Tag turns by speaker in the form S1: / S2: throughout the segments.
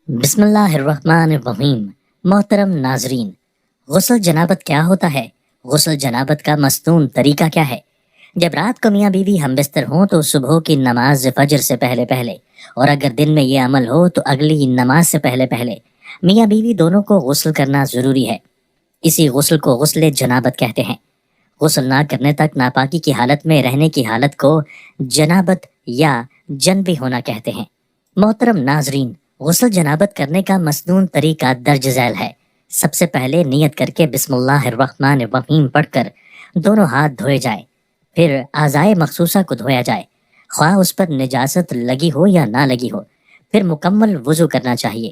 S1: بسم اللہ الرحمن الرحیم۔ محترم ناظرین، غسل جنابت کیا ہوتا ہے؟ غسل جنابت کا مستون طریقہ کیا ہے؟ جب رات کو میاں بیوی ہم بستر ہوں تو صبح کی نماز فجر سے پہلے پہلے، اور اگر دن میں یہ عمل ہو تو اگلی نماز سے پہلے پہلے میاں بیوی دونوں کو غسل کرنا ضروری ہے۔ اسی غسل کو غسل جنابت کہتے ہیں۔ غسل نہ کرنے تک ناپاکی کی حالت میں رہنے کی حالت کو جنابت یا جنبی ہونا کہتے ہیں۔ محترم ناظرین، غسل جنابت کرنے کا مسنون طریقہ درج ذیل ہے۔ سب سے پہلے نیت کر کے بسم اللہ الرحمن الرحیم پڑھ کر دونوں ہاتھ دھوئے جائیں، پھر اعضائے مخصوصہ کو دھویا جائے، خواہ اس پر نجاست لگی ہو یا نہ لگی ہو۔ پھر مکمل وضو کرنا چاہیے۔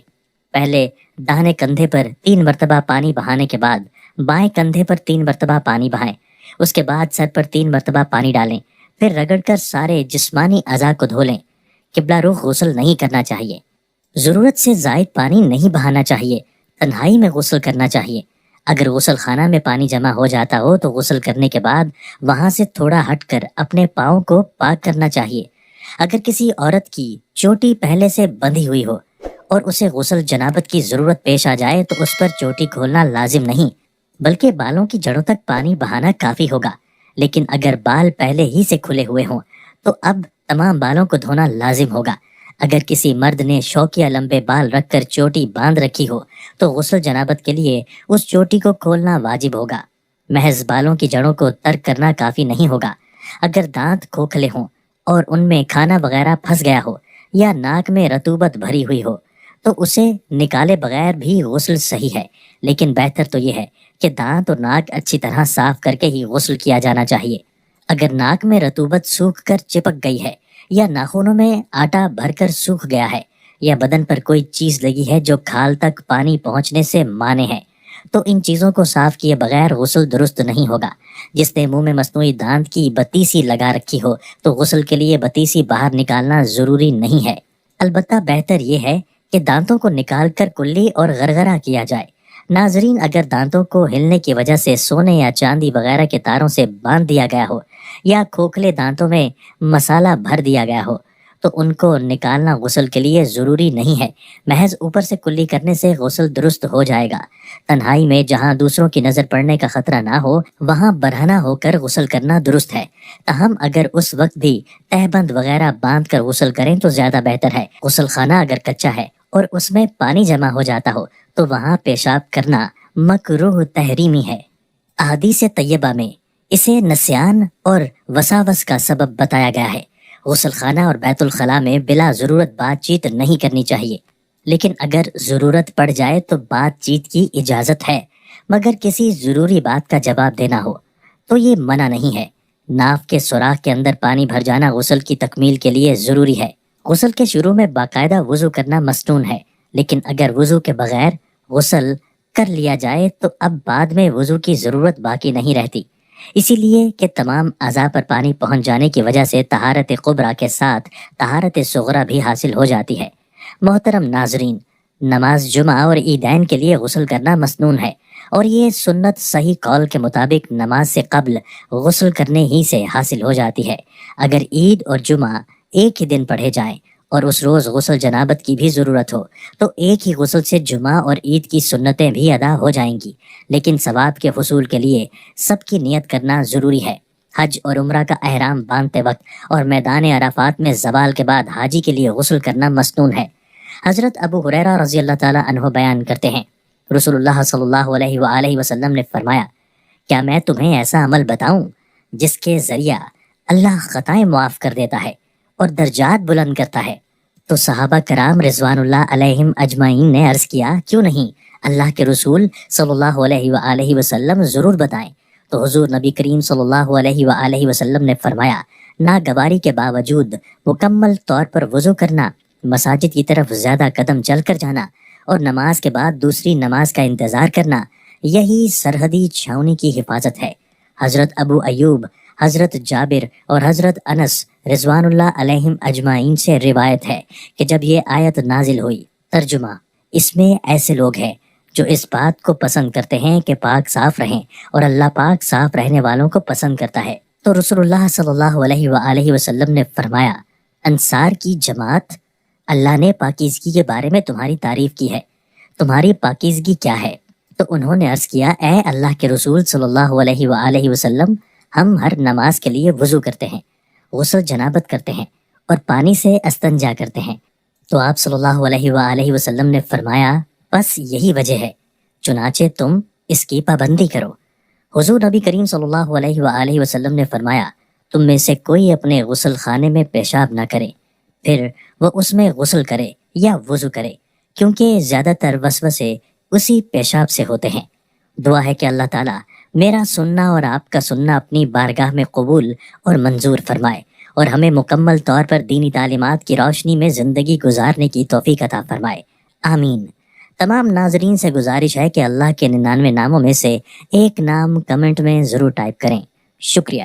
S1: پہلے داہنے کندھے پر 3 مرتبہ پانی بہانے کے بعد بائیں کندھے پر 3 مرتبہ پانی بہائیں، اس کے بعد سر پر 3 مرتبہ پانی ڈالیں، پھر رگڑ کر سارے جسمانی اعضاء کو دھو لیں۔ قبلہ رخ غسل نہیں کرنا چاہیے۔ ضرورت سے زائد پانی نہیں بہانا چاہیے۔ تنہائی میں غسل کرنا چاہیے۔ اگر غسل خانہ میں پانی جمع ہو جاتا ہو تو غسل کرنے کے بعد وہاں سے تھوڑا ہٹ کر اپنے پاؤں کو پاک کرنا چاہیے۔ اگر کسی عورت کی چوٹی پہلے سے بندھی ہوئی ہو اور اسے غسل جنابت کی ضرورت پیش آ جائے تو اس پر چوٹی کھولنا لازم نہیں، بلکہ بالوں کی جڑوں تک پانی بہانا کافی ہوگا۔ لیکن اگر بال پہلے ہی سے کھلے ہوئے ہوں تو اب تمام بالوں کو دھونا لازم ہوگا۔ اگر کسی مرد نے شوقیہ لمبے بال رکھ کر چوٹی باندھ رکھی ہو تو غسل جنابت کے لیے اس چوٹی کو کھولنا واجب ہوگا۔ محض بالوں کی جڑوں کو ترک کرنا کافی نہیں ہوگا۔ اگر دانت کھوکھلے ہوں اور ان میں کھانا وغیرہ پھنس گیا ہو یا ناک میں رطوبت بھری ہوئی ہو تو اسے نکالے بغیر بھی غسل صحیح ہے، لیکن بہتر تو یہ ہے کہ دانت اور ناک اچھی طرح صاف کر کے ہی غسل کیا جانا چاہیے۔ اگر ناک میں رطوبت سوکھ کر چپک گئی ہے یا ناخنوں میں آٹا بھر کر سوکھ گیا ہے یا بدن پر کوئی چیز لگی ہے جو کھال تک پانی پہنچنے سے مانع ہے تو ان چیزوں کو صاف کیے بغیر غسل درست نہیں ہوگا۔ جس نے منہ میں مصنوعی دانت کی بتیسی لگا رکھی ہو تو غسل کے لیے بتیسی باہر نکالنا ضروری نہیں ہے۔ البتہ بہتر یہ ہے کہ دانتوں کو نکال کر کلی اور غرغرہ کیا جائے۔ ناظرین، اگر دانتوں کو ہلنے کی وجہ سے سونے یا چاندی وغیرہ کے تاروں سے باندھ دیا گیا ہو یا کھوکھلے دانتوں میں مسالہ بھر دیا گیا ہو تو ان کو نکالنا غسل کے لیے ضروری نہیں ہے۔ محض اوپر سے کلی کرنے سے غسل درست ہو جائے گا۔ تنہائی میں جہاں دوسروں کی نظر پڑنے کا خطرہ نہ ہو وہاں برہنہ ہو کر غسل کرنا درست ہے۔ تاہم اگر اس وقت بھی تہبند وغیرہ باندھ کر غسل کریں تو زیادہ بہتر ہے۔ غسل خانہ اگر کچا ہے اور اس میں پانی جمع ہو جاتا ہو تو وہاں پیشاب کرنا مکروہ تحریمی ہے۔ احادیث طیبہ میں اسے نسیان اور وساوس کا سبب بتایا گیا ہے۔ غسل خانہ اور بیت الخلاء میں بلا ضرورت بات چیت نہیں کرنی چاہیے، لیکن اگر ضرورت پڑ جائے تو بات چیت کی اجازت ہے، مگر کسی ضروری بات کا جواب دینا ہو تو یہ منع نہیں ہے۔ ناف کے سوراخ کے اندر پانی بھر جانا غسل کی تکمیل کے لیے ضروری ہے۔ غسل کے شروع میں باقاعدہ وضو کرنا مسنون ہے، لیکن اگر وضو کے بغیر غسل کر لیا جائے تو اب بعد میں وضو کی ضرورت باقی نہیں رہتی، اسی لیے کہ تمام اعضاء پر پانی پہنچ جانے کی وجہ سے طہارت کبریٰ کے ساتھ طہارت صغریٰ بھی حاصل ہو جاتی ہے۔ محترم ناظرین، نماز جمعہ اور عیدین کے لیے غسل کرنا مسنون ہے، اور یہ سنت صحیح قول کے مطابق نماز سے قبل غسل کرنے ہی سے حاصل ہو جاتی ہے۔ اگر عید اور جمعہ ایک ہی دن پڑھے جائیں اور اس روز غسل جنابت کی بھی ضرورت ہو تو ایک ہی غسل سے جمعہ اور عید کی سنتیں بھی ادا ہو جائیں گی، لیکن ثواب کے حصول کے لیے سب کی نیت کرنا ضروری ہے۔ حج اور عمرہ کا احرام باندھتے وقت اور میدان عرفات میں زوال کے بعد حاجی کے لیے غسل کرنا مسنون ہے۔ حضرت ابو ہریرہ رضی اللہ تعالی عنہ بیان کرتے ہیں، رسول اللہ صلی اللہ علیہ وآلہ وسلم نے فرمایا، کیا میں تمہیں ایسا عمل بتاؤں جس کے ذریعہ اللہ خطائیں معاف کر دیتا ہے اور درجات بلند کرتا ہے؟ تو صحابہ کرام رضوان اللہ علیہم اجمعین نے عرض کیا، کیوں نہیں، اللہ کے رسول صلی اللہ علیہ وآلہ وسلم ضرور بتائیں۔ تو حضور نبی کریم صلی اللہ علیہ وآلہ وسلم نے فرمایا، ناگواری کے باوجود مکمل طور پر وضو کرنا، مساجد کی طرف زیادہ قدم چل کر جانا اور نماز کے بعد دوسری نماز کا انتظار کرنا، یہی سرحدی چھاؤنی کی حفاظت ہے۔ حضرت ابو ایوب، حضرت جابر اور حضرت انس رضوان اللہ علیہم اجمعین سے روایت ہے کہ جب یہ آیت نازل ہوئی، ترجمہ، اس میں ایسے لوگ ہیں جو اس بات کو پسند کرتے ہیں کہ پاک صاف رہیں اور اللہ پاک صاف رہنے والوں کو پسند کرتا ہے، تو رسول اللہ صلی اللہ علیہ وآلہ وسلم نے فرمایا، انصار کی جماعت اللہ نے پاکیزگی کے بارے میں تمہاری تعریف کی ہے، تمہاری پاکیزگی کیا ہے؟ تو انہوں نے عرض کیا، اے اللہ کے رسول صلی اللہ علیہ وآلہ وسلم، ہم ہر نماز کے لیے وضو کرتے ہیں، غسل جنابت کرتے ہیں اور پانی سے استنجا کرتے ہیں۔ تو آپ صلی اللہ علیہ وآلہ وسلم نے فرمایا، بس یہی وجہ ہے، چنانچہ تم اس کی پابندی کرو۔ حضور نبی کریم صلی اللہ علیہ وآلہ وسلم نے فرمایا، تم میں سے کوئی اپنے غسل خانے میں پیشاب نہ کرے، پھر وہ اس میں غسل کرے یا وضو کرے، کیونکہ زیادہ تر وسوسے اسی پیشاب سے ہوتے ہیں۔ دعا ہے کہ اللہ تعالیٰ میرا سننا اور آپ کا سننا اپنی بارگاہ میں قبول اور منظور فرمائے، اور ہمیں مکمل طور پر دینی تعلیمات کی روشنی میں زندگی گزارنے کی توفیق عطا فرمائے، آمین۔ تمام ناظرین سے گزارش ہے کہ اللہ کے 99 ناموں میں سے ایک نام کمنٹ میں ضرور ٹائپ کریں۔ شکریہ۔